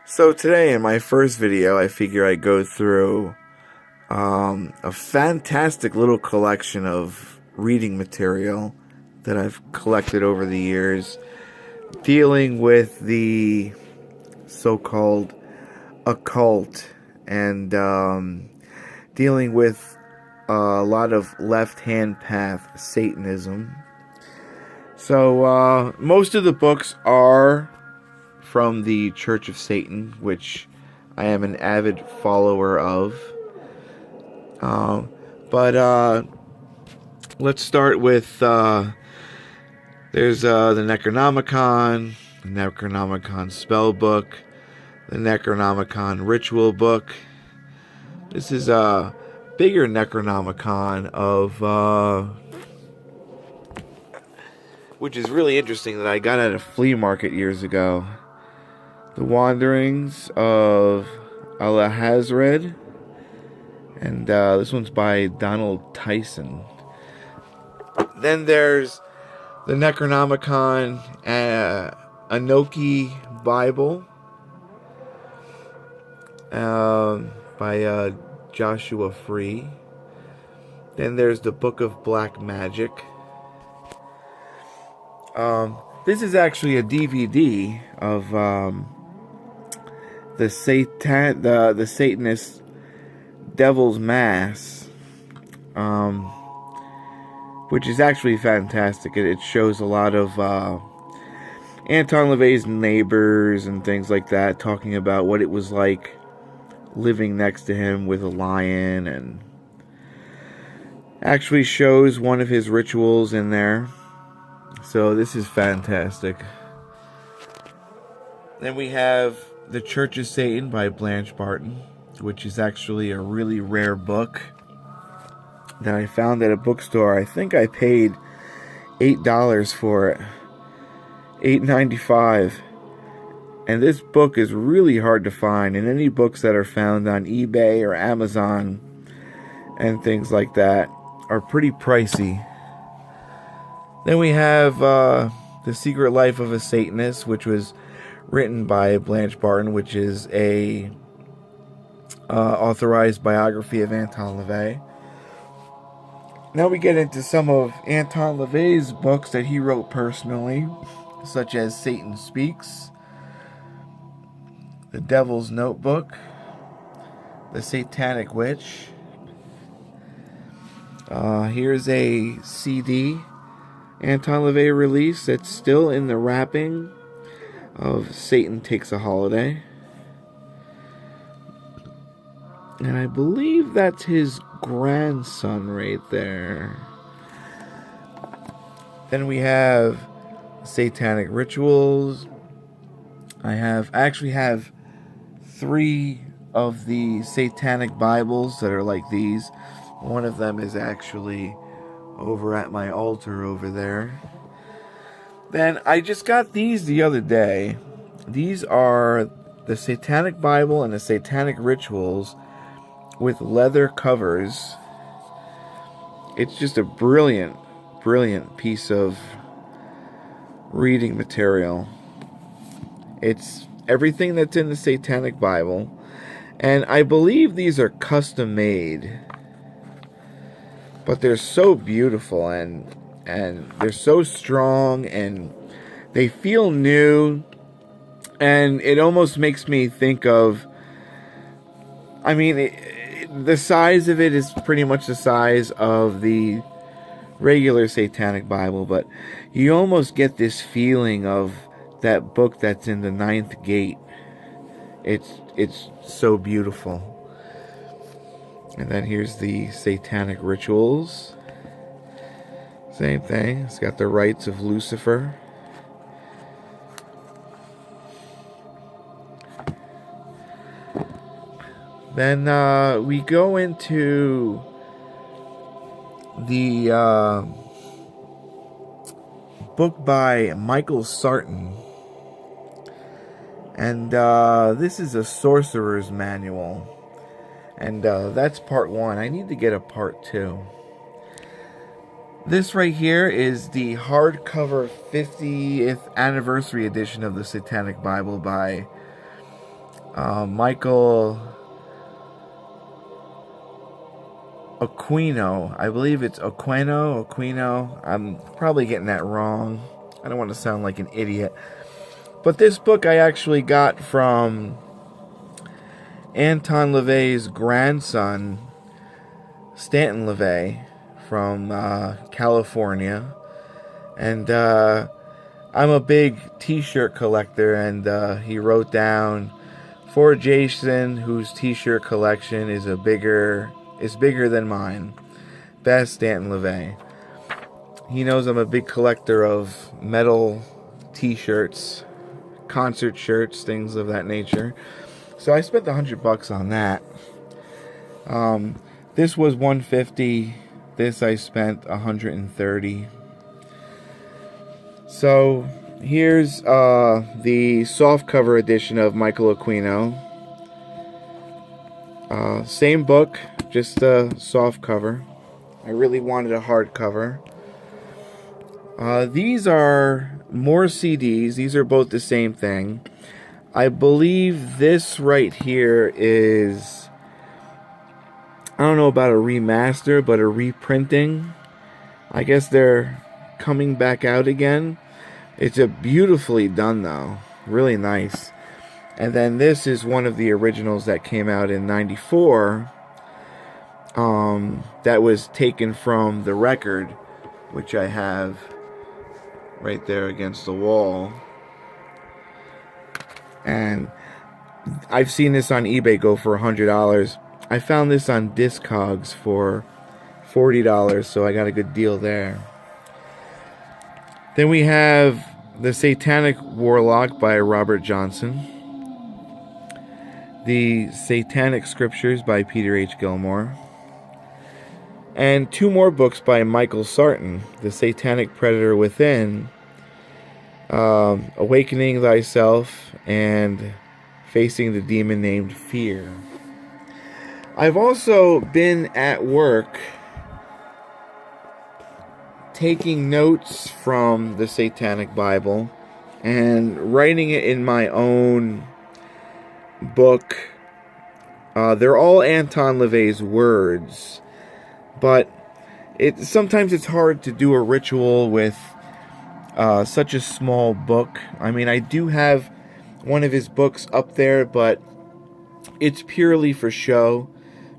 So today in my first video, I figure I'd go through a fantastic little collection of reading material that I've collected over the years, dealing with the so-called occult and dealing with a lot of left-hand path Satanism. So most of the books are from the Church of Satan, which I am an avid follower of. But let's start with there's the Necronomicon, the Necronomicon spell book, the Necronomicon ritual book. This is a bigger Necronomicon of which is really interesting, that I got at a flea market years ago. The Wanderings of Alahazred, and this one's by Donald Tyson. Then there's the Necronomicon Anoki Bible by Joshua Free. Then there's the Book of Black Magic. This is actually a DVD of the Satanist Devil's Mass, which is actually fantastic. It shows a lot of Anton LaVey's neighbors and things like that, talking about what it was like living next to him with a lion, and actually shows one of his rituals in there. So this is fantastic. Then we have The Church of Satan by Blanche Barton, which is actually a really rare book that I found at a bookstore. I think I paid $8 for it. $8.95. And this book is really hard to find, and any books that are found on eBay or Amazon and things like that are pretty pricey. Then we have The Secret Life of a Satanist, which was written by Blanche Barton, which is a authorized biography of Anton LaVey. Now we get into some of Anton LaVey's books that he wrote personally, such as Satan Speaks, The Devil's Notebook, The Satanic Witch. Here's a CD Anton LaVey release that's still in the wrapping of Satan Takes a Holiday. And I believe that's his grandson right there. Then we have Satanic Rituals. I actually have 3 of the Satanic Bibles that are like these. One of them is actually over at my altar over there. Then I just got these the other day. These are the Satanic Bible and the Satanic Rituals with leather covers. It's just a brilliant piece of reading material. It's everything that's in the Satanic Bible, and I believe these are custom made. But they're so beautiful, and they're so strong, and they feel new, and it almost makes me think of, I mean, the size of it is pretty much the size of the regular Satanic Bible, but you almost get this feeling of that book that's in the 9th gate. It's so beautiful. And then here's the Satanic Rituals. Same thing. It's got the rites of Lucifer. Then we go into the book by Michael Sartin. And this is a sorcerer's manual. And that's part 1. I need to get a part 2. This right here is the hardcover 50th anniversary edition of the Satanic Bible by Michael Aquino. I believe it's Aquino. I'm probably getting that wrong. I don't want to sound like an idiot. But this book I actually got from Anton LaVey's grandson, Stanton LaVey, from California. And I'm a big t-shirt collector, and he wrote down for Jason, whose t-shirt collection is bigger than mine. Best Stanton LaVey. He knows I'm a big collector of metal t-shirts, concert shirts, things of that nature. So I spent $100 on that. This was $150. This I spent $130. So here's the softcover edition of Michael Aquino. Same book, just a softcover. I really wanted a hardcover. These are more CDs. These are both the same thing. I believe this right here is, I don't know about a remaster, but a reprinting. I guess they're coming back out again. It's a beautifully done though. Really nice. And then this is one of the originals that came out in '94. That was taken from the record, which I have right there against the wall. And I've seen this on eBay go for $100. I found this on Discogs for $40, so I got a good deal there. Then we have the Satanic Warlock by Robert Johnson. The Satanic Scriptures by Peter H. Gilmore. And two more books by Michael Sartin. The Satanic Predator Within, Awakening Thyself, and Facing the Demon Named Fear. I've also been at work taking notes from the Satanic Bible and writing it in my own book. They're all Anton LaVey's words, but sometimes it's hard to do a ritual with such a small book. I mean, I do have one of his books up there, but it's purely for show,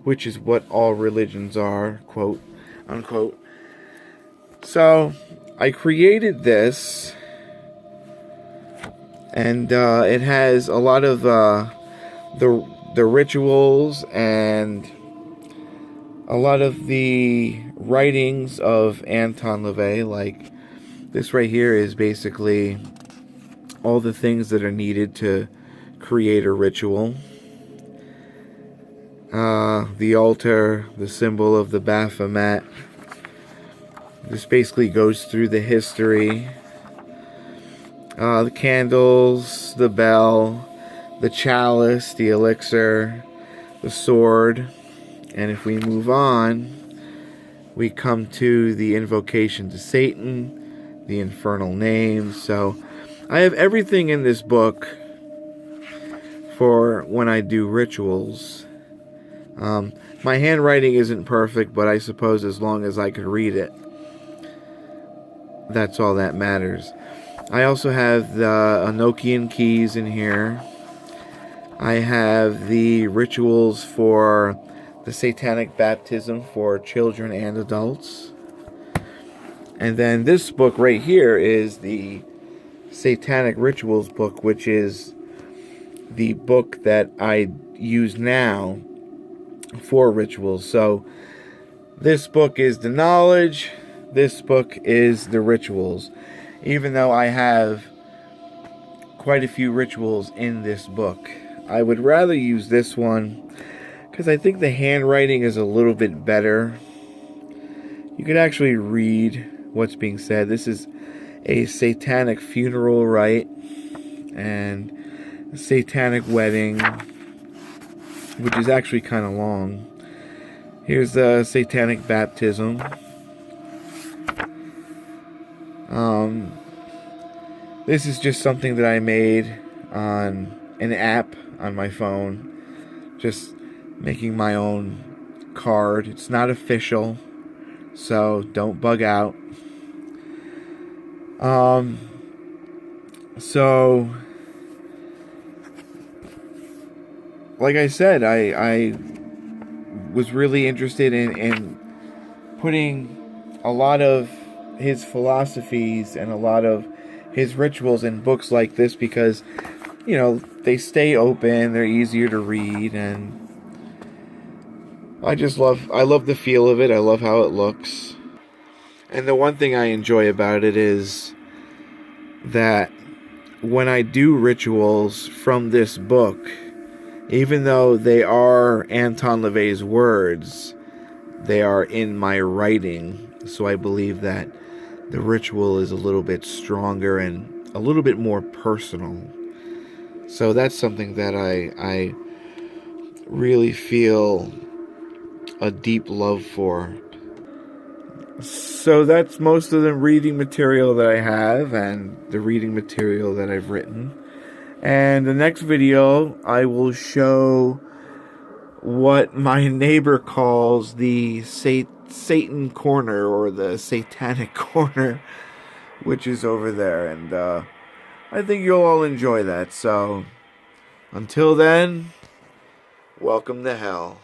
which is what all religions are, quote unquote. So I created this, and it has a lot of the rituals and a lot of the writings of Anton LaVey. Like this right here is basically all the things that are needed to create a ritual. The altar, the symbol of the Baphomet. This basically goes through the history. The candles, the bell, the chalice, the elixir, the sword. And if we move on, we come to the invocation to Satan, the infernal names. So I have everything in this book for when I do rituals. My handwriting isn't perfect, but I suppose as long as I could read it, that's all that matters. I also have the Enochian keys in here. I have the rituals for the satanic baptism for children and adults. And then this book right here is the Satanic Rituals book, which is the book that I use now for rituals. So this book is the knowledge, this book is the rituals, even though I have quite a few rituals in this book. I would rather use this one because I think the handwriting is a little bit better. You can actually read what's being said. This is a satanic funeral rite and a satanic wedding, which is actually kind of long. Here's the satanic baptism. This is just something that I made on an app on my phone, just making my own card. It's not official, so don't bug out. So, like I said, I was really interested in putting a lot of his philosophies and a lot of his rituals in books like this because, you know, they stay open, they're easier to read, and I love the feel of it. I love how it looks. And the one thing I enjoy about it is that when I do rituals from this book, even though they are Anton LaVey's words, they are in my writing. So I believe that the ritual is a little bit stronger and a little bit more personal. So that's something that I really feel a deep love for. So that's most of the reading material that I have and the reading material that I've written. And the next video, I will show what my neighbor calls the Satan corner, or the Satanic corner, which is over there. And I think you'll all enjoy that. So until then, welcome to hell.